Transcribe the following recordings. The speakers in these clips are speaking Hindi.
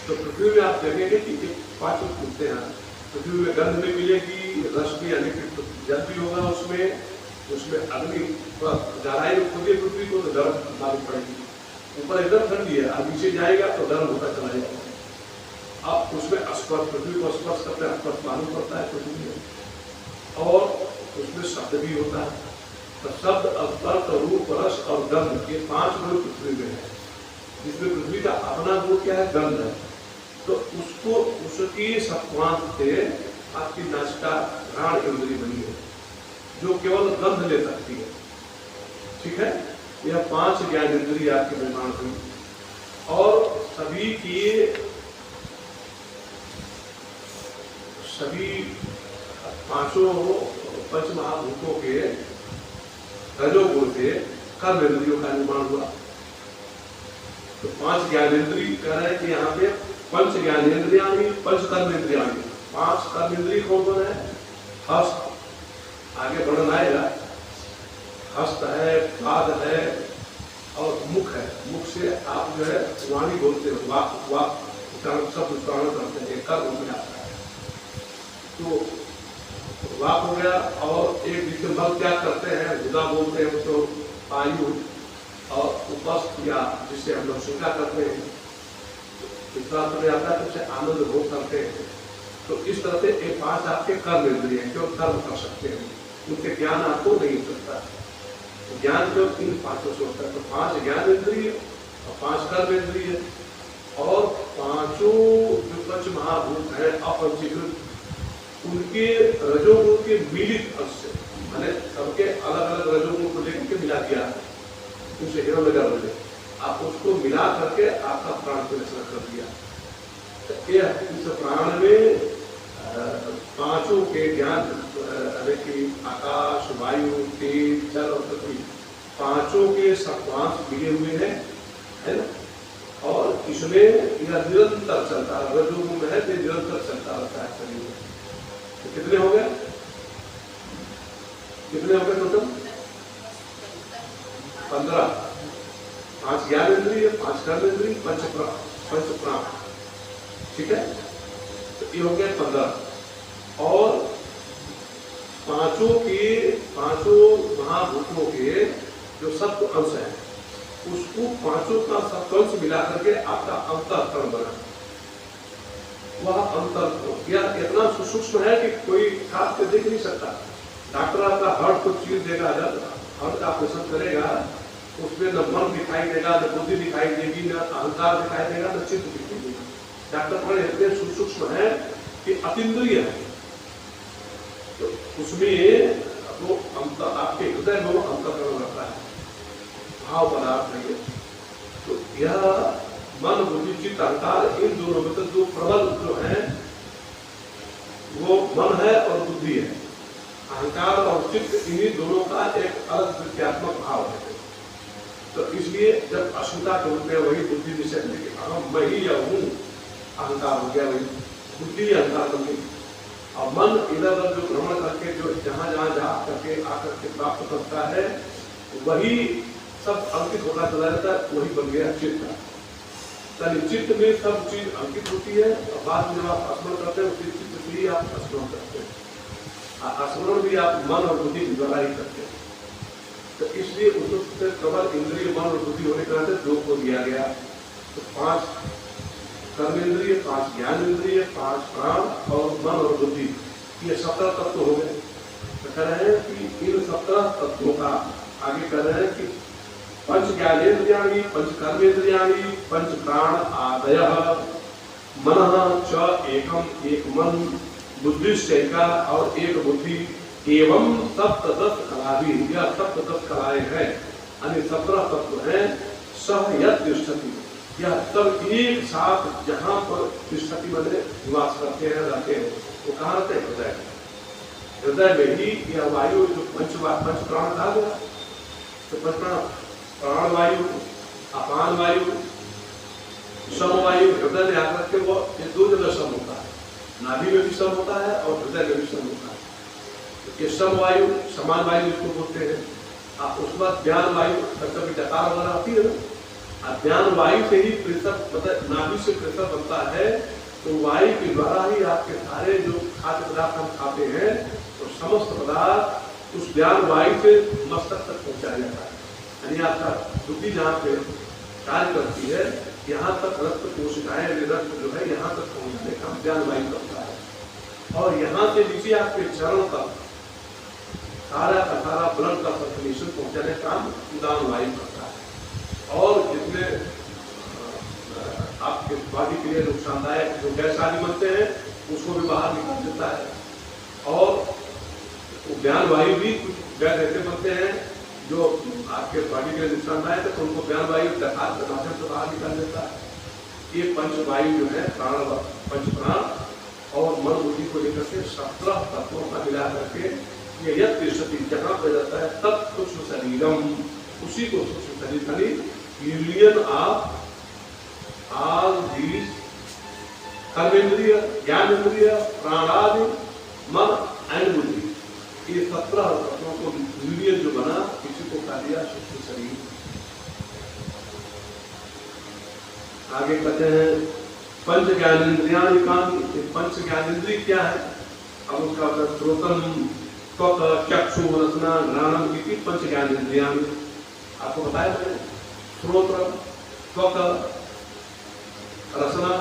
तो पृथ्वी में आप देखेंगे कि पांचों पूछते हैं, पृथ्वी में गंध भी मिलेगी, रस भी, यानी कि जल भी होगा उसमें अग्नि गहराई में खोदिए पृथ्वी को तो गर्म मालूम पड़ेगी, ऊपर एकदम ठंडी है, अब नीचे जाएगा तो गर्म होता चला जाएगा। अब उसमें स्पर्श, पृथ्वी को स्पर्श करते हैं, स्पर्श मालूम पड़ता है पृथ्वी में, और उसमें शब्द भी होता है। तो शब्द, स्पर्श, रूप, रस और गंध, ये 5 गुण पृथ्वी में है, जिसमें पृथ्वी का अपना गुण क्या है, गंध है। तो उसको, उसकी सत्वांश से आपकी नासिका घ्राण इंद्रिय बनी है, जो केवल गंध ले सकती है, ठीक है। यह 5 ज्ञान इंद्रिय आपके निर्माण हुई, और सभी पांचों पंच महाभूतों के रजोगुण से कर्म इंद्रियों का निर्माण हुआ। तो 5 ज्ञानेन्द्रिय कह रहे हैं कि यहाँ पे पंच ज्ञानेन्द्रियाणि, पंच कर्मेंद्रियाणि। 5 कर्मेंद्रिय कौन कौन है? हस्त, आगे वर्णन आएगा, हस्त है, पाद है और मुख है। मुख से आप जो है वाणी बोलते हो, वाक सब उच्चारण करते हैं, कर्म में आता है। तो वाक हो गया, और एक जिसे मल त्याग करते हैं, गुदा बोलते हैं तो आयु, और उपस्थ या जिससे हम लोग स्वीकार करते हैं, इस बात में आता है, तो आनंद भोग करते हैं। तो इस तरह से ये 5 आपके कर्म इंद्रिय हैं, जो कर्म कर सकते हैं, उनके ज्ञान आपको नहीं हो सकता। तो ज्ञान जो इन 5 से होता है, तो 5 ज्ञान इंद्रिय और 5 कर्म इंद्रिय, और 5 जो पंच महाभूत है अपंचीकृत, उनके रजोगुण के मिलित अंश से, मैंने सबके अलग अलग रजोगुण को लेकर मिला दिया, उसे हिरण्यगर्भ में आप उसको मिला करके आपका प्राण को रचना कर दिया। तो इस प्राण में 5 के ज्ञान, कि आकाश, वायु, तेज, जल और पृथ्वी, 5 के सत्वांश मिले हुए हैं, है ना। और इसमें यह निरंतर चलता है, रजोगुण में है तो निरंतर चलता रहता है शरीर में। तो कितने हो गए टोटल? 15। 5 ज्ञान इंद्रिय, 5 कर्म इंद्रिय, पंच प्राण, ठीक है। तो ये हो गया 15। और 5 महाभूतों के जो सत्व अंश है, उसको 5 का सत्वंश मिला करके आपका अंतःकरण बना। वह अंतर यह इतना सूक्ष्म है कि कोई खास के देख नहीं सकता। डॉक्टर आपका हार्ट को चीर देगा, जब हार्ट का ऑपरेशन करेगा, उसमें न मन दिखाई देगा, न बुद्धि दिखाई देगी, न अहंकार दिखाई देगा, न चित्त दिखाई देगा। डॉक्टर बड़े इतने सूक्ष्म है कि अतीन्द्रिय है। तो उसमें वो अंतर, आपके हृदय में वो अंतःकरण रहता है, भाव पदार्थ है। तो यह मन, बुद्धि, चित्त, अहंकार, इन दोनों में तो जो प्रबल जो है वो मन है और बुद्धि है। अहंकार और चित्त, इन्हीं दोनों का एक अलग वित्यात्मक भाव है। तो इसलिए जब अशुद्धता के रूप में वही बुद्धि निषेध कि अहम मैं ही या हूँ, अहंकार हो गया, वही बुद्धि अहंकार बन गई। और मन इधर उधर जो भ्रमण करके जो जहाँ जहाँ जा करके आकर के प्राप्त करता है, वही सब अंकित होता चला जाता है, वही बन गया चित्त। चित्त में सब चीज अंकित होती है, और बाद में जब आप स्मरण करते हैं उसी चित्त से ही आप स्मरण करते हैं। स्मरण भी आप मन और बुद्धि की द्वारा ही करते हैं। तो इसलिए उसको केवल इंद्रिय, मन और बुद्धि होने के नाते 2 को दिया गया। तो 5 कर्मेंद्रिय, 5 ज्ञान इंद्रिय, 5 प्राण और मन और बुद्धि, ये 17 तत्व हो गए। तो कह रहे हैं कि इन 17 तत्वों का आगे कह रहे हैं कि पंच ज्ञानेन्द्रियाणि, पंच कर्मेंद्रियाणि, पंच प्राण आदयः, मनः च एकम, एक मन, बुद्धिश्चैका और एक बुद्धि, एवं सप्तदश कलाभि, यह 17 कलाएं हैं, यानी 17 तत्व हैं। सह यत् तिष्ठति, यह सब एक साथ जहाँ पर तिष्ठति बने निवास करते हैं, रहते हैं, वो कहाँ रहते हैं? हृदय। हृदय में ही यह वायु जो पंच प्राण कहा गया, तो पंच प्राण, प्राण वायु, अपान वायु, समवायु, हृदय में आकर के वो ये 2 जगह सम होता है, नाभि में भी सम होता है और हृदय में भी सम होता है। ये समवायु, समान वायु इसको बोलते हैं। उसके बाद ज्ञान वायु, कभी डकार वगैरह आती है ना, अज्ञान वायु से ही प्रेशर, मतलब नाभि से प्रेशर बनता है, तो वायु के द्वारा ही आपके सारे जो खाद्य पदार्थ हम खाते हैं, तो समस्त पदार्थ उस ज्ञान वायु से मस्तक तक पहुंचाया जाता है। यानी आपका बुद्धि जहाँ पे कार्य करती है, यहाँ तक रक्त कोशिकाएं, रक्त जो है यहाँ तक पहुंचने का ज्ञान वायु करता है। और यहाँ से नीचे आपके चरण तक सारा का सारा ब्लड का सर्कुलेशन पहुंचाने का उदान वायु करता है। और जितने आपके बॉडी के लिए नुकसानदायक जो गैस आदि बनते हैं, उसको भी बाहर निकाल देता है। और ज्ञान वायु भी कुछ गैस ऐसे बनते हैं जो आपके बॉडी के लिए नुकसानदायक है, तो उनको ज्ञान वायु प्रकाश के माध्यम से बाहर निकाल देता है। ये पंच वायु जो है प्राण, पंच प्राण और मन बुद्धि को लेकर के 17 तत्वों का मिला करके ये यद तिष्ठति, जहाँ पे रहता है तब सूक्ष्म शरीरम, उसी को सूक्ष्म शरीर यानी यूनियन ऑफ ऑल दीज कर्मेंद्रिय, ज्ञानेंद्रिय, प्राणादि, मन एंड बुद्धि, ये 17 तत्वों को यूनियन जो बना, इसी को कहा दिया सूक्ष्म शरीर। आगे कहते हैं पंच ज्ञानेन्द्रियाणि कानि। पंच ज्ञानेन्द्रिय क्या है? अब उसका मतलब श्रोतम, त्वक, चक्षु, रसना, घ्राणम इति पंच ज्ञानेन्द्रियाणि। आपको बताया मैंने, श्रोत्र, त्वक, रसना,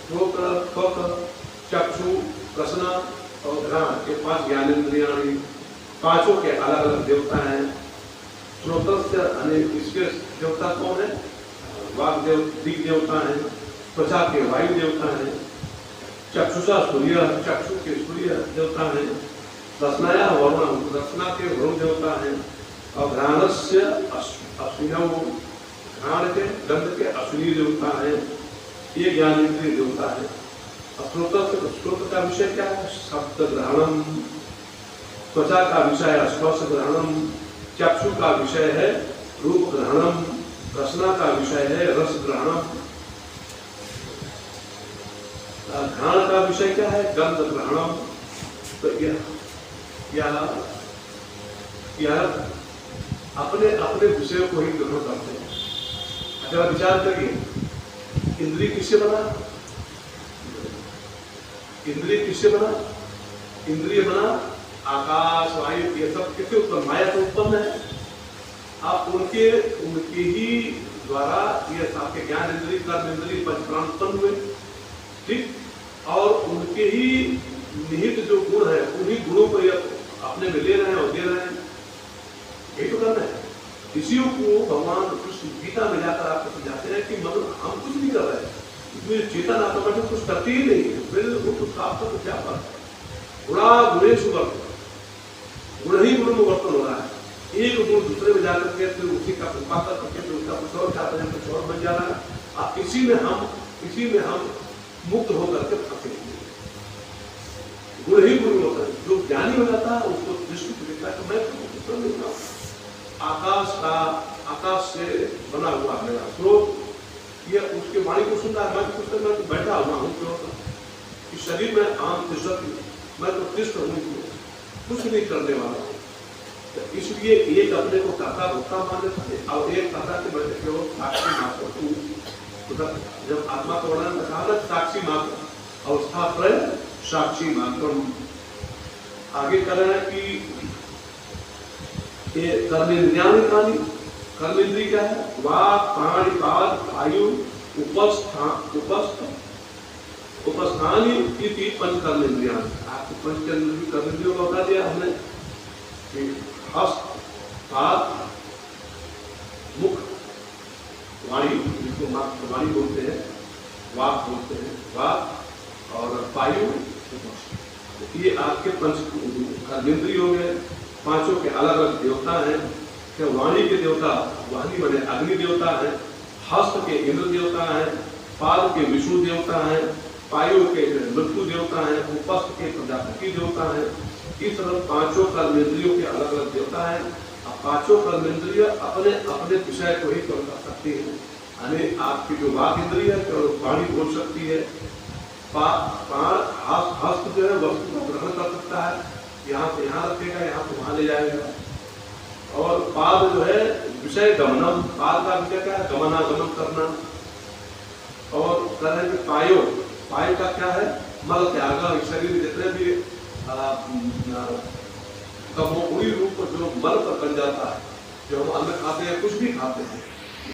श्रोत्र, त्वक, चक्षु, रसना और घ्राण, ये 5 ज्ञानेन्द्रियाणि। पांचों के अलग अलग देवता हैं। श्रोत्र से इसके देवता कौन है? वाग देव, दिग देवता है। त्वचा के वायु देवता है। चक्षुषा सूर्य, चक्षु के सूर्य देवता है। रसनाया वरुण, रसना के वरुण देवता है। और घ्राणस्य अश्विनौ, घ्राण के गंध के अश्विनी देवता है। ये ज्ञानेन्द्रिय देवता है। श्रोत्र का विषय क्या है? शब्द ग्रहणम। त्वचा का विषय है स्पर्श ग्रहणम। चक्षु का विषय है रूप ग्रहणम। रसना का विषय है रस ग्रहणम। घ्राण का विषय क्या है? गंध ग्रहणम। तो यह अपने अपने विषय को ही ग्रहण करते हैं। अगर विचार करिए, इंद्रिय किससे बना? इंद्रिय किससे बना? इंद्रिय बना आकाश, वायु, ये सब किससे उत्पन्न? माया से उत्पन्न है। आप उनके ही द्वारा ये आपके ज्ञान इंद्रिय, कर्म इंद्रिय, पंचप्राण उत्पन्न हुए, ठीक? और उनके ही निहित जो गुण है, उन्हीं गुणों को ये अपने में ले रहे हैं और दे रहे हैं। यही तो करना है। इसी को भगवान कृष्ण गीता में जाकर आपको समझाते हैं कि मतलब हम कुछ नहीं कर रहे हैं, इसमें चेतन आत्मा में कुछ करते ही नहीं है। बिल्कुल आपका तो क्या बात है? गुणा गुणेश वर्तन, गुण ही गुण में वर्तन हो रहा है। एक गुण दूसरे में जाकर के फिर उसी का उत्पादन करके फिर उसका कुछ और चाहते हैं, कुछ और बन जा रहा है। इसी में हम मुक्त होकर के फंसे हुए। गुण ही गुण होता है। जो ज्ञानी हो जाता है उसको दृष्टि को देखता है कि मैं तो नहीं हूँ। आकाश से बना हुआ मेरा स्रोत, ये उसके वाणी को सुनता है। मैं कुछ मैं तो बैठा हुआ हूँ, इस शरीर में आम मैं तो कृष्ण हूँ, कुछ नहीं करने वाला हूँ। तो इसलिए एक अपने को कर्ता भोक्ता मान लेता है और एक कर्ता के बैठे के साक्षी मात्र। जब आत्मा को वर्णन कहा ना साक्षी मात्र, अवस्था त्रय साक्षी मात्र। आगे कह रहे हैं कि ये कर्मेंद्रियाणि कानि। कर्मेंद्रिय क्या है? वाक्, प्राण, पाद, वायु, उपस्थानी इति पंच कर्मेंद्रियाणि। आपको पंच कर्मेंद्रियों का बता दिया हमने कि हस्त, पाद, मुख, वाणी, जिसको वाणी बोलते हैं, वाक बोलते हैं, वाक और वायु, ये आपके पंच कर्मेंद्रिय हो गए। पांचों के अलग अलग देवता हैं। क्या वाणी के देवता, वाणी बने अग्नि देवता है। हस्त के इंद्र देवता है। पाद के विष्णु देवता है। वायु के मृत्यु देवता है। उपस्थ के प्रजापति देवता है। इस तरह पांचों कर्मेंद्रियों के अलग अलग देवता है। अब पांचों कर्मेंद्रिय अपने अपने विषय को ही कर सकती है। यानी आपकी जो वाक इंद्रिय है तो वाणी बोल सकती है। हस्त जो है वस्तु को ग्रहण कर सकता है, यहाँ से यहाँ रखेगा, यहाँ से वहाँ ले जाएगा। और पाद जो है विषय गमनम, पाद का विषय क्या है? गमनागमन करना। और कह रहे हैं कि पायो, पायो का क्या है? मल त्याग। शरीर में जितने भी कमोगुणी रूप जो मल पर बन जाता है, जो हम अन्न खाते हैं, कुछ भी खाते हैं,